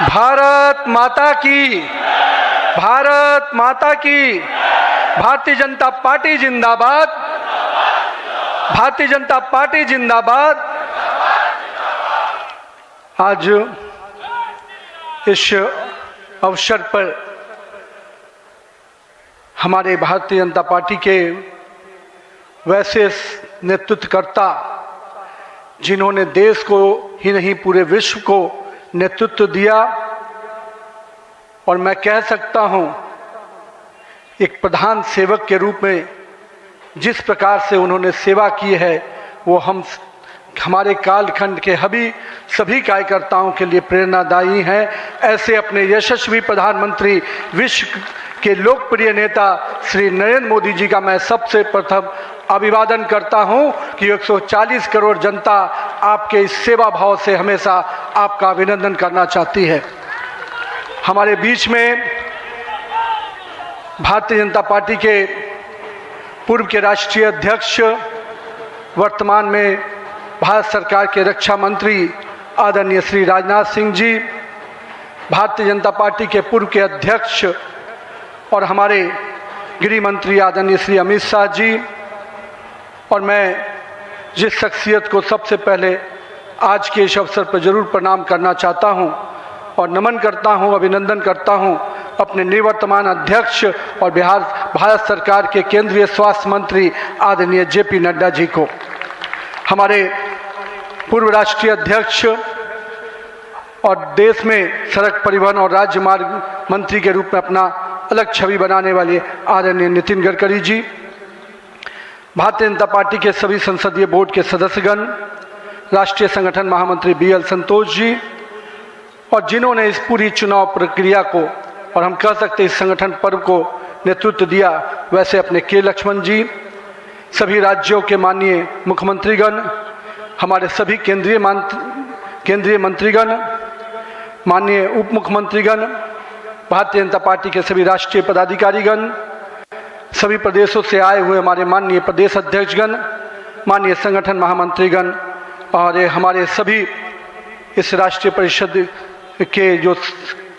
भारत माता की, भारत माता की। भारतीय जनता पार्टी जिंदाबाद, भारतीय जनता पार्टी जिंदाबाद। आज इस अवसर पर हमारे भारतीय जनता पार्टी के वैसे नेतृत्वकर्ता जिन्होंने देश को ही नहीं पूरे विश्व को नेतृत्व दिया, और मैं कह सकता हूं एक प्रधान सेवक के रूप में जिस प्रकार से उन्होंने सेवा की है वो हमारे कालखंड के सभी कार्यकर्ताओं के लिए प्रेरणादायी हैं। ऐसे अपने यशस्वी प्रधानमंत्री, विश्व के लोकप्रिय नेता श्री नरेंद्र मोदी जी का मैं सबसे प्रथम अभिवादन करता हूं कि 140 करोड़ जनता आपके इस सेवा भाव से हमेशा आपका अभिनंदन करना चाहती है। हमारे बीच में भारतीय जनता पार्टी के पूर्व के राष्ट्रीय अध्यक्ष, वर्तमान में भारत सरकार के रक्षा मंत्री आदरणीय श्री राजनाथ सिंह जी, भारतीय जनता पार्टी के पूर्व के अध्यक्ष और हमारे गृह मंत्री आदरणीय श्री अमित शाह जी, और मैं जिस शख्सियत को सबसे पहले आज के इस अवसर पर जरूर प्रणाम करना चाहता हूं और नमन करता हूं, अभिनंदन करता हूं अपने निवर्तमान अध्यक्ष और भारत सरकार के केंद्रीय स्वास्थ्य मंत्री आदरणीय जेपी नड्डा जी को, हमारे पूर्व राष्ट्रीय अध्यक्ष और देश में सड़क परिवहन और राज्य मार्ग मंत्री के रूप में अपना अलग छवि बनाने वाले आदरणीय नितिन गडकरी जी, भारतीय जनता पार्टी के सभी संसदीय बोर्ड के सदस्यगण, राष्ट्रीय संगठन महामंत्री BL संतोष जी, और जिन्होंने इस पूरी चुनाव प्रक्रिया को और हम कह सकते इस संगठन पर्व को नेतृत्व दिया, वैसे अपने के लक्ष्मण जी, सभी राज्यों के माननीय मुख्यमंत्रीगण, हमारे सभी केंद्रीय मंत्रीगण, माननीय उप मुख्यमंत्रीगण, भारतीय जनता पार्टी के सभी राष्ट्रीय पदाधिकारीगण, सभी प्रदेशों से आए हुए हमारे माननीय प्रदेश अध्यक्षगण, माननीय संगठन महामंत्रीगण, और हमारे सभी इस राष्ट्रीय परिषद के जो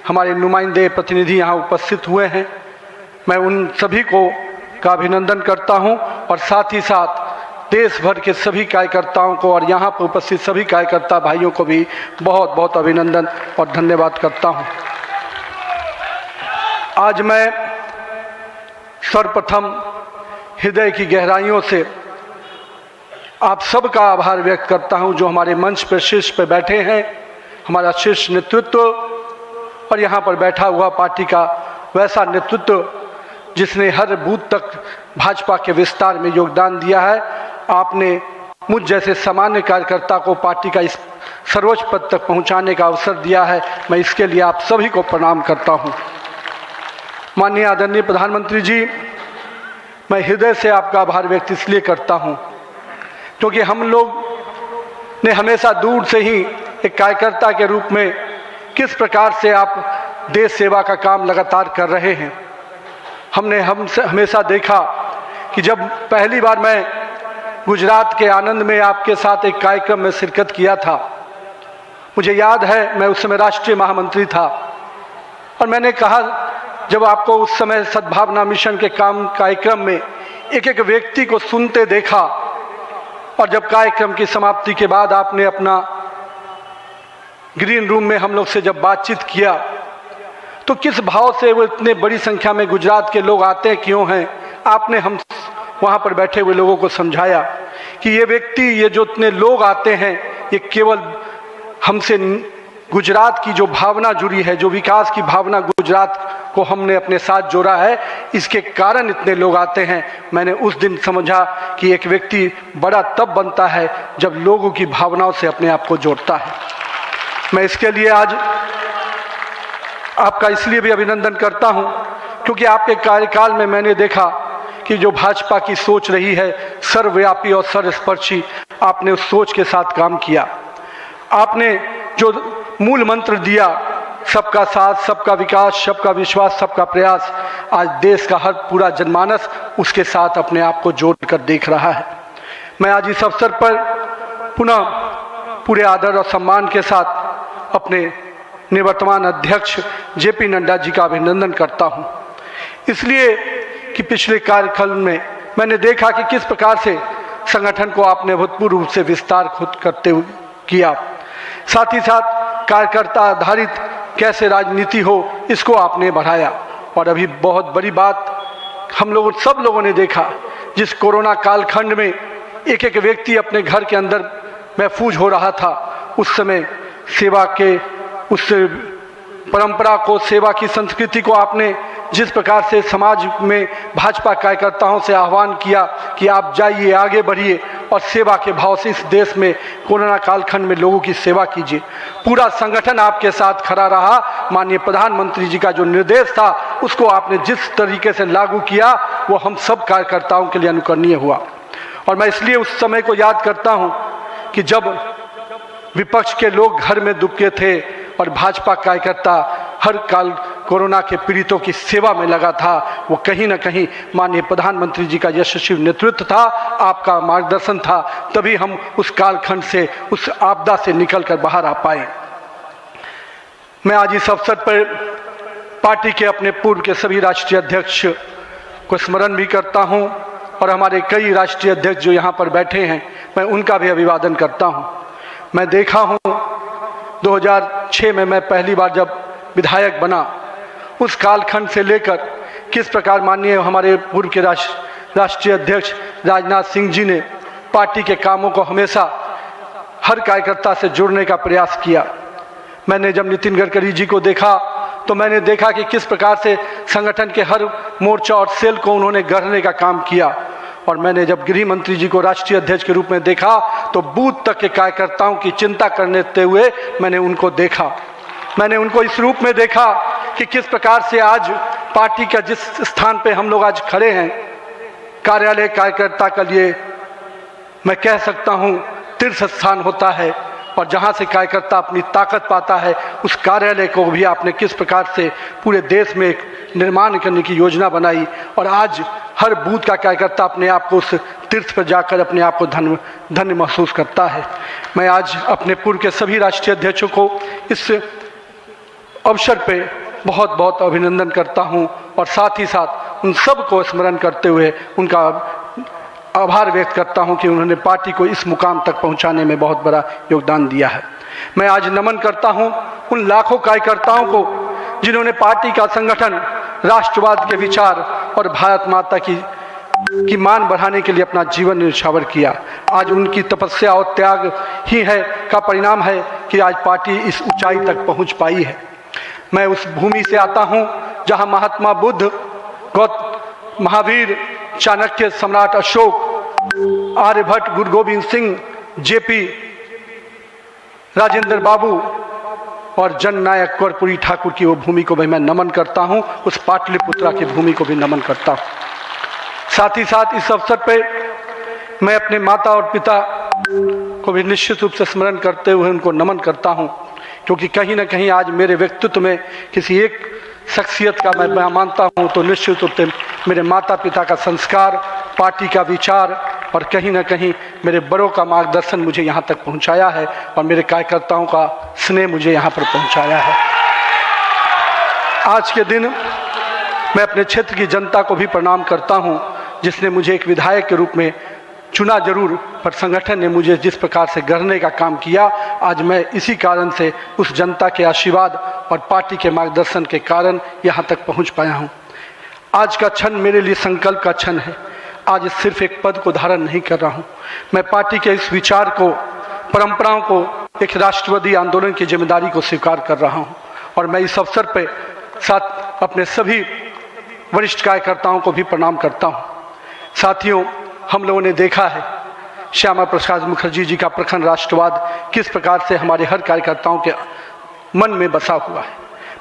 हमारे नुमाइंदे प्रतिनिधि यहाँ उपस्थित हुए हैं, मैं उन सभी को का अभिनंदन करता हूँ और साथ ही साथ देश भर के सभी कार्यकर्ताओं को और यहाँ पर उपस्थित सभी कार्यकर्ता भाइयों को भी बहुत बहुत अभिनंदन और धन्यवाद करता हूँ। आज मैं सर्वप्रथम हृदय की गहराइयों से आप सबका आभार व्यक्त करता हूं जो हमारे मंच पर शीर्ष पर बैठे हैं, हमारा शीर्ष नेतृत्व, और यहाँ पर बैठा हुआ पार्टी का वैसा नेतृत्व जिसने हर बूथ तक भाजपा के विस्तार में योगदान दिया है। आपने मुझ जैसे सामान्य कार्यकर्ता को पार्टी का इस सर्वोच्च पद तक पहुँचाने का अवसर दिया है, मैं इसके लिए आप सभी को प्रणाम करता हूँ। माननीय आदरणीय प्रधानमंत्री जी, मैं हृदय से आपका आभार व्यक्त इसलिए करता हूं क्योंकि हम लोग ने हमेशा दूर से ही एक कार्यकर्ता के रूप में किस प्रकार से आप देश सेवा का काम लगातार कर रहे हैं। हमने हमेशा देखा कि जब पहली बार मैं गुजरात के आनंद में आपके साथ एक कार्यक्रम में शिरकत किया था, मुझे याद है मैं उस समय राष्ट्रीय महामंत्री था, और मैंने कहा जब आपको उस समय सद्भावना मिशन के कार्यक्रम में एक एक व्यक्ति को सुनते देखा, और जब कार्यक्रम की समाप्ति के बाद आपने अपना ग्रीन रूम में हम लोग से जब बातचीत किया तो किस भाव से वो इतने बड़ी संख्या में गुजरात के लोग आते क्यों हैं, आपने हम वहाँ पर बैठे हुए लोगों को समझाया कि ये व्यक्ति, ये जो इतने लोग आते हैं, ये केवल हमसे गुजरात की जो भावना जुड़ी है, जो विकास की भावना गुजरात को हमने अपने साथ जोड़ा है, इसके कारण इतने लोग आते हैं। मैंने उस दिन समझा कि एक व्यक्ति बड़ा तब बनता है जब लोगों की भावनाओं से अपने आप को जोड़ता है। मैं इसके लिए आज आपका इसलिए भी अभिनंदन करता हूं क्योंकि आपके कार्यकाल में मैंने देखा कि जो भाजपा की सोच रही है सर्वव्यापी और सर्वस्पर्शी, आपने उस सोच के साथ काम किया। आपने जो मूल मंत्र दिया, सबका साथ, सबका विकास, सबका विश्वास, सबका प्रयास, आज देश का हर पूरा जनमानस उसके साथ अपने आप को जोड़कर देख रहा है। मैं आज इस अवसर पर पुनः पूरे आदर और सम्मान के साथ अपने निवर्तमान अध्यक्ष जेपी नड्डा जी का अभिनंदन करता हूं, इसलिए कि पिछले कार्यकाल में मैंने देखा कि किस प्रकार से संगठन को आपने भूतपूर्व रूप से विस्तार खुद करते हुए किया। साथ ही साथ कार्यकर्ता आधारित कैसे राजनीति हो, इसको आपने बढ़ाया। और अभी बहुत बड़ी बात हम लोगों सब लोगों ने देखा, जिस कोरोना कालखंड में एक एक व्यक्ति अपने घर के अंदर महफूज हो रहा था, उस समय सेवा के उस परंपरा को, सेवा की संस्कृति को आपने जिस प्रकार से समाज में भाजपा कार्यकर्ताओं से आह्वान किया कि आप जाइए, आगे बढ़िए और सेवा के भाव से इस देश में कोरोना कालखंड में लोगों की सेवा कीजिए। पूरा संगठन आपके साथ खड़ा रहा। माननीय प्रधानमंत्री जी का जो निर्देश था, उसको आपने जिस तरीके से लागू किया, वो हम सब कार्यकर्ताओं के लिए अनुकरणीय हुआ। और मैं इसलिए उस समय को याद करता हूँ कि जब विपक्ष के लोग घर में दुबके थे और भाजपा कार्यकर्ता हर काल कोरोना के पीड़ितों की सेवा में लगा था, वो कहीं ना कहीं माननीय प्रधानमंत्री जी का यशस्वी नेतृत्व था, आपका मार्गदर्शन था, तभी हम उस कालखंड से, उस आपदा से निकलकर बाहर आ पाए। मैं आज इस अवसर पर पार्टी के अपने पूर्व के सभी राष्ट्रीय अध्यक्ष को स्मरण भी करता हूं और हमारे कई राष्ट्रीय अध्यक्ष जो यहाँ पर बैठे हैं, मैं उनका भी अभिवादन करता हूं। मैं देखा हूं 2006 में मैं पहली बार जब विधायक बना, उस कालखंड से लेकर किस प्रकार माननीय हमारे पूर्व के राष्ट्रीय अध्यक्ष राजनाथ सिंह जी ने पार्टी के कामों को हमेशा हर कार्यकर्ता से जुड़ने का प्रयास किया। मैंने जब नितिन गडकरी जी को देखा तो मैंने देखा कि किस प्रकार से संगठन के हर मोर्चा और सेल को उन्होंने गढ़ने का काम किया। और मैंने जब गृह मंत्री जी को राष्ट्रीय अध्यक्ष के रूप में देखा तो बूथ तक के कार्यकर्ताओं की चिंता करते हुए मैंने उनको देखा। मैंने उनको इस रूप में देखा कि किस प्रकार से आज पार्टी का जिस स्थान पे हम लोग आज खड़े हैं, कार्यालय कार्यकर्ता के लिए मैं कह सकता हूँ तीर्थ स्थान होता है, और जहाँ से कार्यकर्ता अपनी ताकत पाता है, उस कार्यालय को भी आपने किस प्रकार से पूरे देश में एक निर्माण करने की योजना बनाई। और आज हर बूथ का कार्यकर्ता अपने आप को उस तीर्थ पर जाकर अपने आप को धन्य महसूस करता है। मैं आज अपने पूर्व के सभी राष्ट्रीय अध्यक्षों को इस अवसर पे बहुत बहुत अभिनंदन करता हूं और साथ ही साथ उन सब को स्मरण करते हुए उनका आभार व्यक्त करता हूं कि उन्होंने पार्टी को इस मुकाम तक पहुंचाने में बहुत बड़ा योगदान दिया है। मैं आज नमन करता हूं उन लाखों कार्यकर्ताओं को जिन्होंने पार्टी का संगठन, राष्ट्रवाद के विचार और भारत माता की मान बढ़ाने के लिए अपना जीवन न्यौछावर किया। आज उनकी तपस्या और त्याग ही है का परिणाम है कि आज पार्टी इस ऊंचाई तक पहुंच पाई है। मैं उस भूमि से आता हूं जहां महात्मा बुद्ध, महावीर, चाणक्य, सम्राट अशोक, आर्यभट्ट, गुरु गोविंद सिंह, जेपी, राजेंद्र बाबू और जननायक कर्पूरी ठाकुर की वो भूमि को भी मैं नमन करता हूं। उस पाटलिपुत्रा की भूमि को भी नमन करता हूं। साथ ही साथ इस अवसर पर मैं अपने माता और पिता को भी निश्चित रूप से स्मरण करते हुए उनको नमन करता हूं, क्योंकि कहीं ना कहीं आज मेरे व्यक्तित्व में किसी एक शख्सियत का मैं मानता हूं तो निश्चित रूप से मेरे माता पिता का संस्कार, पार्टी का विचार और कहीं ना कहीं मेरे बड़ों का मार्गदर्शन मुझे यहाँ तक पहुँचाया है और मेरे कार्यकर्ताओं का स्नेह मुझे यहाँ पर पहुँचाया है। आज के दिन मैं अपने क्षेत्र की जनता को भी प्रणाम करता हूँ, जिसने मुझे एक विधायक के रूप में चुना जरूर, पर संगठन ने मुझे जिस प्रकार से गढ़ने का काम किया, आज मैं इसी कारण से उस जनता के आशीर्वाद और पार्टी के मार्गदर्शन के कारण यहाँ तक पहुँच पाया हूँ। आज का क्षण मेरे लिए संकल्प का क्षण है। आज सिर्फ एक पद को धारण नहीं कर रहा हूँ, मैं पार्टी के इस विचार को, परंपराओं को, एक राष्ट्रवादी आंदोलन की जिम्मेदारी को स्वीकार कर रहा हूँ। और मैं इस अवसर पर साथ अपने सभी वरिष्ठ कार्यकर्ताओं को भी प्रणाम करता हूँ। साथियों, हम लोगों ने देखा है श्यामा प्रसाद मुखर्जी जी का प्रखर राष्ट्रवाद किस प्रकार से हमारे हर कार्यकर्ताओं के मन में बसा हुआ है।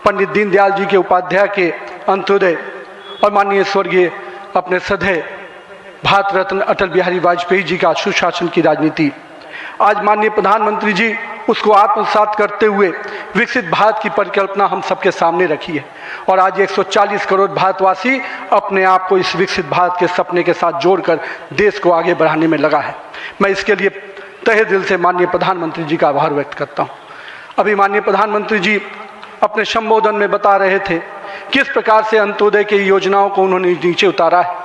पंडित दीनदयाल जी के उपाध्याय के अंत्योदय और माननीय स्वर्गीय अपने सदैव भारत रत्न अटल बिहारी वाजपेयी जी का सुशासन की राजनीति, आज माननीय प्रधानमंत्री जी उसको आत्मसात करते हुए विकसित भारत की परिकल्पना हम सबके सामने रखी है। और आज 140 करोड़ भारतवासी अपने आप को इस विकसित भारत के सपने के साथ जोड़कर देश को आगे बढ़ाने में लगा है। मैं इसके लिए तहे दिल से माननीय प्रधानमंत्री जी का आभार व्यक्त करता हूँ। अभी माननीय प्रधानमंत्री जी अपने संबोधन में बता रहे थे किस प्रकार से अंत्योदय की योजनाओं को उन्होंने नीचे उतारा है।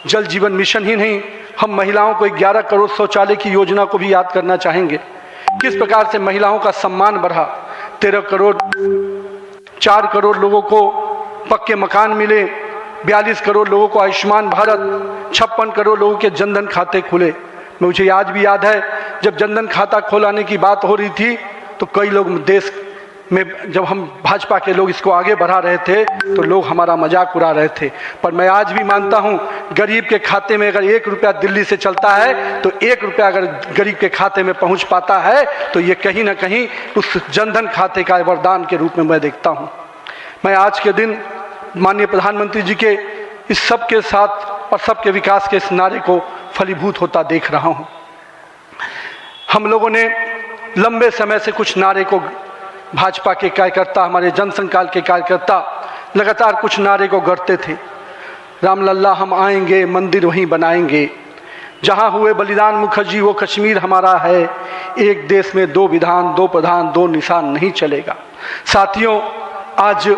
जल जीवन मिशन ही नहीं, हम महिलाओं को 11 करोड़ शौचालय की योजना को भी याद करना चाहेंगे। किस प्रकार से महिलाओं का सम्मान बढ़ा, 13 करोड़ 4 करोड़ लोगों को पक्के मकान मिले, 42 करोड़ लोगों को आयुष्मान भारत, 56 करोड़ लोगों के जनधन खाते खुले। मुझे आज भी याद है जब जनधन खाता खोलाने की बात हो रही थी तो कई लोग देश में, जब हम भाजपा के लोग इसको आगे बढ़ा रहे थे तो लोग हमारा मजाक उड़ा रहे थे। पर मैं आज भी मानता हूं, गरीब के खाते में अगर 1 रुपया दिल्ली से चलता है तो 1 रुपया अगर गरीब के खाते में पहुंच पाता है तो ये कहीं ना कहीं उस जनधन खाते का वरदान के रूप में मैं देखता हूं। मैं आज के दिन माननीय प्रधानमंत्री जी के इस सब के साथ और सबके विकास के इस नारे को फलीभूत होता देख रहा हूं। हम लोगों ने लंबे समय से कुछ नारे को, भाजपा के कार्यकर्ता, हमारे जनसंकाल के कार्यकर्ता लगातार कुछ नारे को गढ़ते थे। रामलल्ला हम आएंगे, मंदिर वहीं बनाएंगे, जहां हुए बलिदान मुखर्जी वो कश्मीर हमारा है, एक देश में 2 विधान 2 प्रधान 2 निशान नहीं चलेगा। साथियों, आज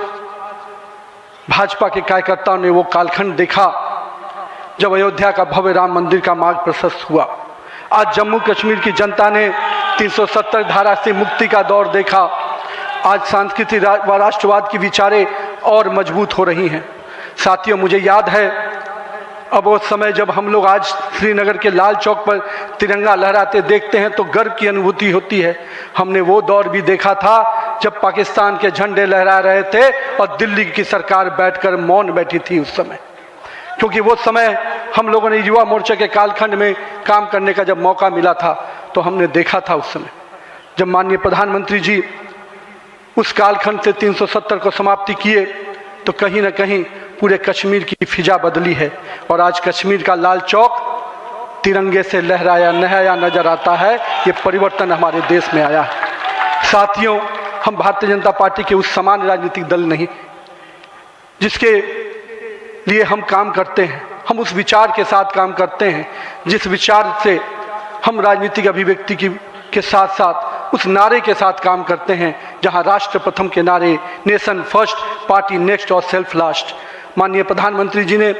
भाजपा के कार्यकर्ताओं ने वो कालखंड देखा जब अयोध्या का भव्य राम मंदिर का मार्ग प्रशस्त हुआ। आज जम्मू कश्मीर की जनता ने 370 धारा से मुक्ति का दौर देखा। आज सांस्कृतिक व राष्ट्रवाद की विचारें और मजबूत हो रही हैं। साथियों, मुझे याद है अब वो समय जब हम लोग आज श्रीनगर के लाल चौक पर तिरंगा लहराते देखते हैं तो गर्व की अनुभूति होती है। हमने वो दौर भी देखा था जब पाकिस्तान के झंडे लहरा रहे थे और दिल्ली की सरकार बैठकर मौन बैठी थी उस समय, क्योंकि वो समय हम लोगों ने युवा मोर्चा के कालखंड में काम करने का जब मौका मिला था तो हमने देखा था उस समय जब माननीय प्रधानमंत्री जी उस कालखंड से 370 को समाप्ति किए तो कहीं ना कहीं पूरे कश्मीर की फिजा बदली है और आज कश्मीर का लाल चौक तिरंगे से लहराया नहाया नजर आता है। ये परिवर्तन हमारे देश में आया है। साथियों, हम भारतीय जनता पार्टी के उस समान राजनीतिक दल नहीं जिसके लिए हम काम करते हैं, हम उस विचार के साथ काम करते हैं जिस विचार से हम राजनीतिक अभिव्यक्ति के साथ साथ उस नारे के साथ काम करते हैं जहां राष्ट्र प्रथम के नारे, नेशन फर्स्ट, पार्टी नेक्स्ट और सेल्फ लास्ट, माननीय प्रधानमंत्री जी ने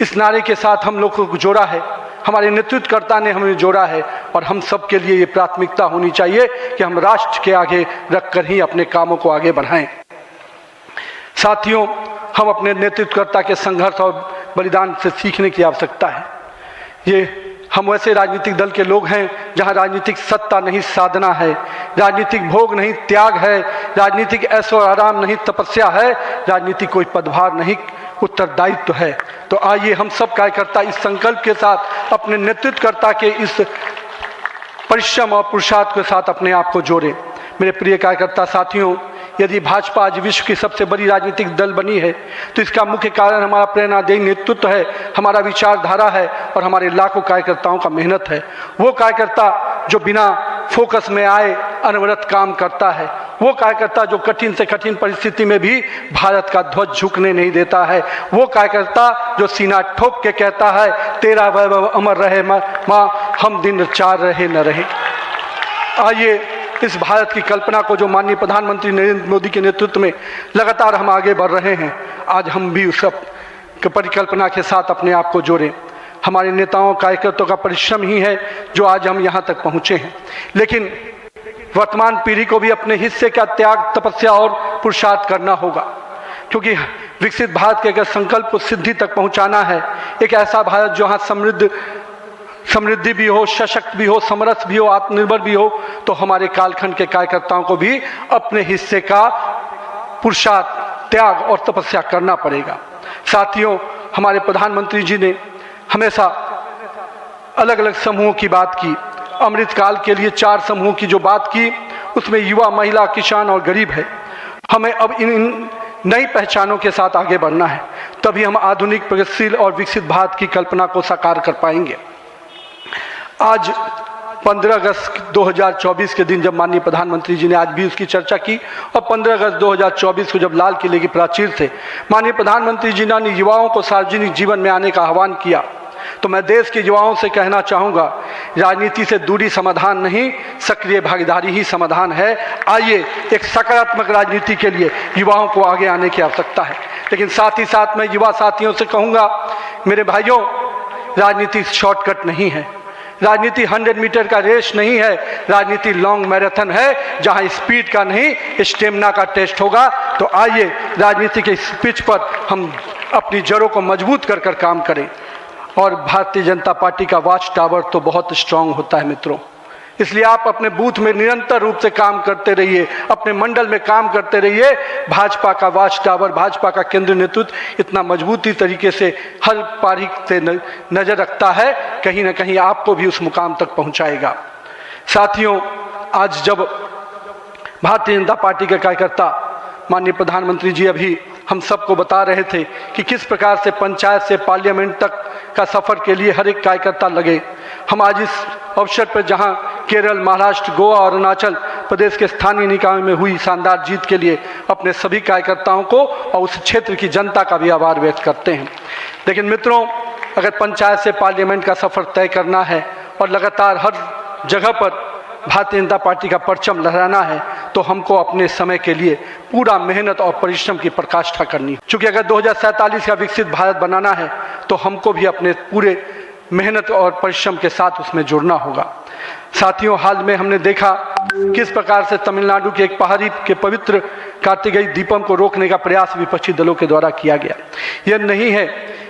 इस नारे के साथ हम लोग को जोड़ा है, हमारे नेतृत्वकर्ता ने हमें जोड़ा है और हम सब के लिए ये प्राथमिकता होनी चाहिए कि हम राष्ट्र के आगे रखकर ही अपने कामों को आगे बढ़ाएं। साथियों, हम अपने नेतृत्वकर्ता के संघर्ष और बलिदान से सीखने की आवश्यकता है। ये हम वैसे राजनीतिक दल के लोग हैं जहां राजनीतिक सत्ता नहीं साधना है, राजनीतिक भोग नहीं त्याग है, राजनीतिक ऐशो आराम नहीं तपस्या है, राजनीतिक कोई पदभार नहीं उत्तरदायित्व है। तो आइए हम सब कार्यकर्ता इस संकल्प के साथ अपने नेतृत्वकर्ता के इस परिश्रम और पुरुषार्थ के साथ अपने आप को जोड़ें। मेरे प्रिय कार्यकर्ता साथियों, यदि भाजपा आज विश्व की सबसे बड़ी राजनीतिक दल बनी है तो इसका मुख्य कारण हमारा प्रेरणादायी नेतृत्व है, हमारा विचारधारा है और हमारे लाखों कार्यकर्ताओं का मेहनत है। वो कार्यकर्ता जो बिना फोकस में आए अनवरत काम करता है, वो कार्यकर्ता जो कठिन से कठिन परिस्थिति में भी भारत का ध्वज झुकने नहीं देता है, वो कार्यकर्ता जो सीना ठोक के कहता है तेरा वैभव अमर रहे माँ, हम दिन 4 रहे न रहे। आइए इस भारत की कल्पना को जो माननीय प्रधानमंत्री नरेंद्र मोदी के नेतृत्व में लगातार हम आगे बढ़ रहे हैं, आज हम भी उस परिकल्पना के साथ अपने आप को जोड़ें। हमारे नेताओं कार्यकर्ताओं का परिश्रम ही है जो आज हम यहाँ तक पहुँचे हैं, लेकिन वर्तमान पीढ़ी को भी अपने हिस्से का त्याग, तपस्या और पुरुषार्थ करना होगा, क्योंकि विकसित भारत के अगर संकल्प को सिद्धि तक पहुँचाना है, एक ऐसा भारत जहाँ समृद्धि भी हो, सशक्त भी हो, समरस भी हो, आत्मनिर्भर भी हो, तो हमारे कालखंड के कार्यकर्ताओं को भी अपने हिस्से का पुरुषार्थ, त्याग और तपस्या करना पड़ेगा। साथियों, हमारे प्रधानमंत्री जी ने हमेशा अलग अलग समूहों की बात की। अमृतकाल के लिए 4 समूहों की जो बात की उसमें युवा, महिला, किसान और गरीब है। हमें अब इन नई पहचानों के साथ आगे बढ़ना है, तभी हम आधुनिक, प्रगतिशील और विकसित भारत की कल्पना को साकार कर पाएंगे। आज 15 अगस्त 2024 के दिन जब माननीय प्रधानमंत्री जी ने आज भी उसकी चर्चा की और 15 अगस्त 2024 को जब लाल किले की प्राचीर से माननीय प्रधानमंत्री जी ने युवाओं को सार्वजनिक जीवन में आने का आह्वान किया, तो मैं देश के युवाओं से कहना चाहूँगा, राजनीति से दूरी समाधान नहीं, सक्रिय भागीदारी ही समाधान है। आइए एक सकारात्मक राजनीति के लिए युवाओं को आगे आने की आवश्यकता है। लेकिन साथ ही साथ मैं युवा साथियों से कहूँगा, मेरे भाइयों, राजनीति शॉर्टकट नहीं है, राजनीति 100 मीटर का रेस नहीं है, राजनीति लॉन्ग मैराथन है, जहां स्पीड का नहीं स्टेमिना का टेस्ट होगा। तो आइए राजनीति के इस पिच पर हम अपनी जड़ों को मजबूत कर कर काम करें। और भारतीय जनता पार्टी का वॉच टावर तो बहुत स्ट्रांग होता है मित्रों, इसलिए आप अपने बूथ में निरंतर रूप से काम करते रहिए, अपने मंडल में काम करते रहिए। भाजपा का वॉच टावर, भाजपा का केंद्रीय नेतृत्व इतना मजबूती तरीके से हर पारी से नजर रखता है, कहीं ना कहीं आपको भी उस मुकाम तक पहुंचाएगा। साथियों, आज जब भारतीय जनता पार्टी के कार्यकर्ता, माननीय प्रधानमंत्री जी अभी हम सबको बता रहे थे कि किस प्रकार से पंचायत से पार्लियामेंट तक का सफर के लिए हर एक कार्यकर्ता लगे, हम आज इस अवसर पर जहां केरल, महाराष्ट्र, गोवा और अरुणाचल प्रदेश के स्थानीय निकायों में हुई शानदार जीत के लिए अपने सभी कार्यकर्ताओं को और उस क्षेत्र की जनता का भी आभार व्यक्त करते हैं। लेकिन मित्रों, अगर पंचायत से पार्लियामेंट का सफर तय करना है और लगातार हर जगह पर भारतीय जनता पार्टी का परचम लहराना है, तो हमको अपने समय के लिए पूरा मेहनत और परिश्रम की पराकाष्ठा करनी है। चूँकि अगर 2047 का विकसित भारत बनाना है, तो हमको भी अपने पूरे मेहनत और परिश्रम के साथ उसमें जुड़ना होगा। साथियों, हाल में हमने देखा किस प्रकार से तमिलनाडु के एक पहाड़ी के पवित्र कार्तिकेय दीपम को रोकने का प्रयास विपक्षी दलों के द्वारा किया गया। यह नहीं है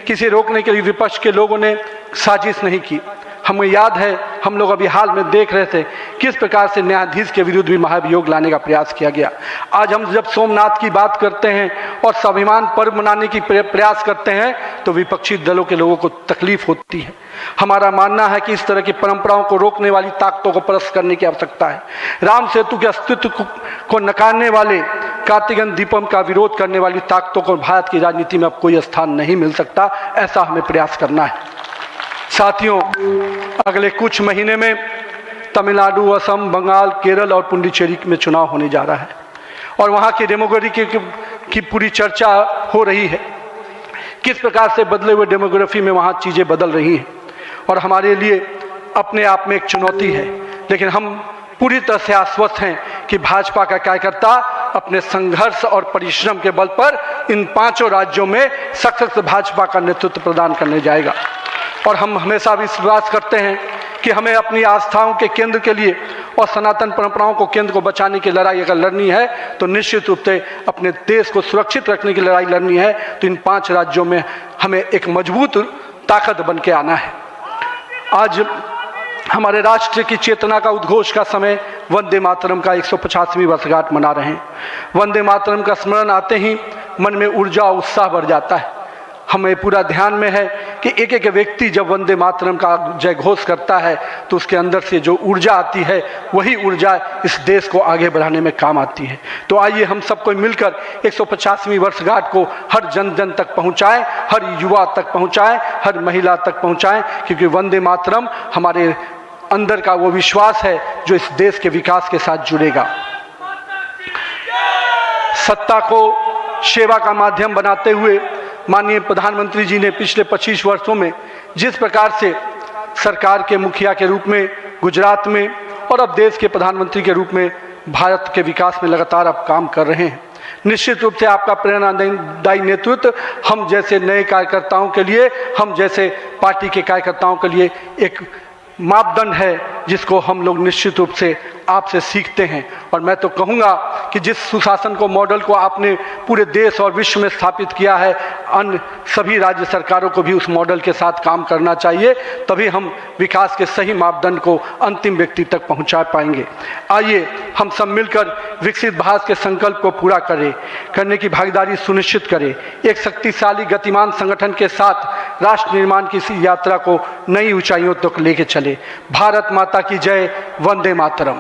किसी रोकने के लिए विपक्ष के लोगों ने साजिश नहीं की। हमें याद है, हम लोग अभी हाल में देख रहे थे किस प्रकार से न्यायाधीश के विरुद्ध भी महाभियोग लाने का प्रयास किया गया। आज हम जब सोमनाथ की बात करते हैं और स्वाभिमान पर्व मनाने की प्रयास करते हैं, तो विपक्षी दलों के लोगों को तकलीफ होती है। हमारा मानना है कि इस तरह की परंपराओं को रोकने वाली ताकतों को परास्त करने की आवश्यकता है। राम सेतु के अस्तित्व को नकारने वाले, कार्तिकेय दीपम का विरोध करने वाली ताकतों को भारत की राजनीति में अब कोई स्थान नहीं मिल सकता। ऐसा हमें प्रयास करना है। साथियों, अगले कुछ महीने में तमिलनाडु, असम, बंगाल, केरल और पुडुचेरी में चुनाव होने जा रहा है और वहाँ की डेमोग्राफी की पूरी चर्चा हो रही है। किस प्रकार से बदले हुए डेमोग्राफी में वहाँ चीज़ें बदल रही हैं और हमारे लिए अपने आप में एक चुनौती है। लेकिन हम पूरी तरह से आश्वस्त हैं कि भाजपा का कार्यकर्ता अपने संघर्ष और परिश्रम के बल पर इन 5 राज्यों में सशक्त भाजपा का नेतृत्व प्रदान करने जाएगा। और हम हमेशा विश्वास करते हैं कि हमें अपनी आस्थाओं के केंद्र के लिए और सनातन परंपराओं को केंद्र को बचाने की लड़ाई अगर लड़नी है, तो निश्चित रूप से अपने देश को सुरक्षित रखने की लड़ाई लड़नी है, तो इन 5 राज्यों में हमें एक मजबूत ताकत बन के आना है। आज हमारे राष्ट्र की चेतना का उद्घोष का समय वंदे मातरम का 150वीं वर्षगांठ मना रहे हैं। वंदे मातरम का स्मरण आते ही मन में ऊर्जा और उत्साह बढ़ जाता है। हमें पूरा ध्यान में है कि एक एक व्यक्ति जब वंदे मातरम का जय घोष करता है, तो उसके अंदर से जो ऊर्जा आती है, वही ऊर्जा इस देश को आगे बढ़ाने में काम आती है। तो आइए हम सबको मिलकर 150वीं वर्षगांठ को हर जन जन तक पहुंचाएं, हर युवा तक पहुंचाएं, हर महिला तक पहुंचाएं, क्योंकि वंदे मातरम हमारे अंदर का वो विश्वास है जो इस देश के विकास के साथ जुड़ेगा। सत्ता को सेवा का माध्यम बनाते हुए माननीय प्रधानमंत्री जी ने पिछले 25 वर्षों में जिस प्रकार से सरकार के मुखिया के रूप में गुजरात में और अब देश के प्रधानमंत्री के रूप में भारत के विकास में लगातार अब काम कर रहे हैं, निश्चित रूप से आपका प्रेरणादायी नेतृत्व हम जैसे नए कार्यकर्ताओं के लिए, हम जैसे पार्टी के कार्यकर्ताओं के लिए एक मापदंड है जिसको हम लोग निश्चित रूप से आपसे सीखते हैं। और मैं तो कहूँगा कि जिस सुशासन को मॉडल को आपने पूरे देश और विश्व में स्थापित किया है, अन्य सभी राज्य सरकारों को भी उस मॉडल के साथ काम करना चाहिए, तभी हम विकास के सही मापदंड को अंतिम व्यक्ति तक पहुंचा पाएंगे। आइए हम सब मिलकर विकसित भारत के संकल्प को पूरा करने की भागीदारी सुनिश्चित करें। एक शक्तिशाली गतिमान संगठन के साथ राष्ट्र निर्माण की इस यात्रा को नई ऊंचाइयों तक लेके चले। भारत माता की जय। वंदे मातरम।